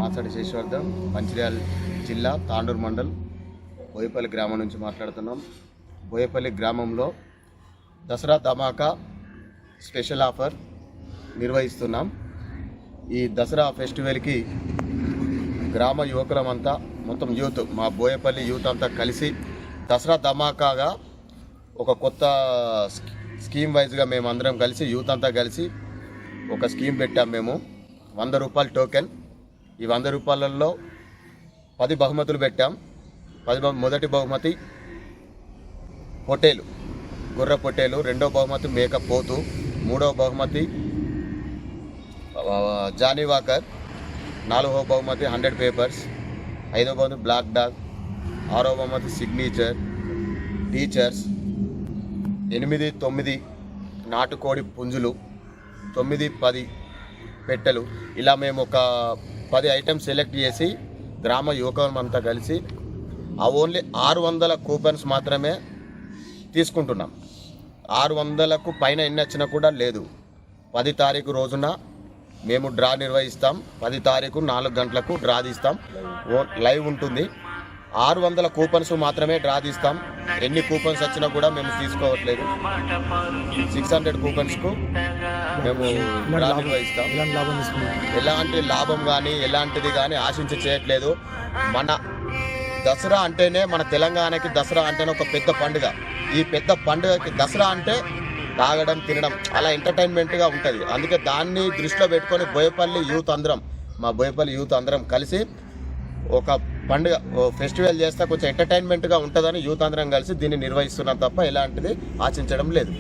మాసడి శేషవర్ధన్, మంచిర్యాల జిల్లా తాండూరు మండల్ బోయపల్లి గ్రామం నుంచి మాట్లాడుతున్నాం. బోయపల్లి గ్రామంలో దసరా ధమాకా స్పెషల్ ఆఫర్ నిర్వహిస్తున్నాం. ఈ దసరా ఫెస్టివల్కి గ్రామ యువకులమంతా మొత్తం యూత్, మా బోయపల్లి యూత్ అంతా కలిసి దసరా ధమాకాగా ఒక కొత్త స్కీమ్ వైజ్గా మేము అందరం కలిసి యూత్ అంతా కలిసి ఒక స్కీమ్ పెట్టాం. మేము 100 రూపాయల టోకెన్. ఈ 100 రూపాయలలో 10 బహుమతులు పెట్టాం. మొదటి బహుమతి పొట్టేలు, గుర్ర పొట్టేలు. రెండో బహుమతి మేక పోతు. మూడవ బహుమతి జానీ వాకర్. నాలుగవ బహుమతి 100 పేపర్స్. ఐదవ బహుమతి బ్లాక్ డాగ్. ఆరవ బహుమతి సిగ్నేచర్ టీచర్స్. 8, 9 నాటుకోడి పుంజులు. 9, 10 పెట్టెలు. ఇలా మేము ఒక 10 ఐటమ్స్ సెలెక్ట్ చేసి గ్రామ యువకులంతా కలిసి ఓన్లీ 600 కూపన్స్ మాత్రమే తీసుకుంటున్నాం. 600కు పైన ఎన్ని వచ్చినా కూడా లేదు. 10 తారీఖు రోజున మేము డ్రా నిర్వహిస్తాం. 10 తారీఖు 4 గంటలకు డ్రా తీస్తాం. లైవ్ ఉంటుంది. 600 కూపన్స్ మాత్రమే డ్రా తీస్తాం. ఎన్ని కూపన్స్ వచ్చినా కూడా మేము తీసుకోవట్లేదు. 600 కూపన్స్కు మేము డ్రా నిర్వహిస్తాం. ఎలాంటి లాభం కానీ ఎలాంటిది కానీ ఆశించి చేయట్లేదు. మన దసరా అంటేనే, మన తెలంగాణకి దసరా అంటేనే ఒక పెద్ద పండుగ. ఈ పెద్ద పండుగకి దసరా అంటే తాగడం, తినడం, అలా ఎంటర్టైన్మెంట్గా ఉంటుంది. అందుకే దాన్ని దృష్టిలో పెట్టుకొని బోయపల్లి యూత్ అందరం, మా బోయపల్లి యూత్ అందరం కలిసి ఒక పండుగ ఫెస్టివల్ చేస్తే కొంచెం ఎంటర్టైన్మెంట్గా ఉంటుందని యూత్ అందరం కలిసి దీన్ని నిర్వహిస్తున్నాం తప్ప ఎలాంటిది ఆశించడం లేదు.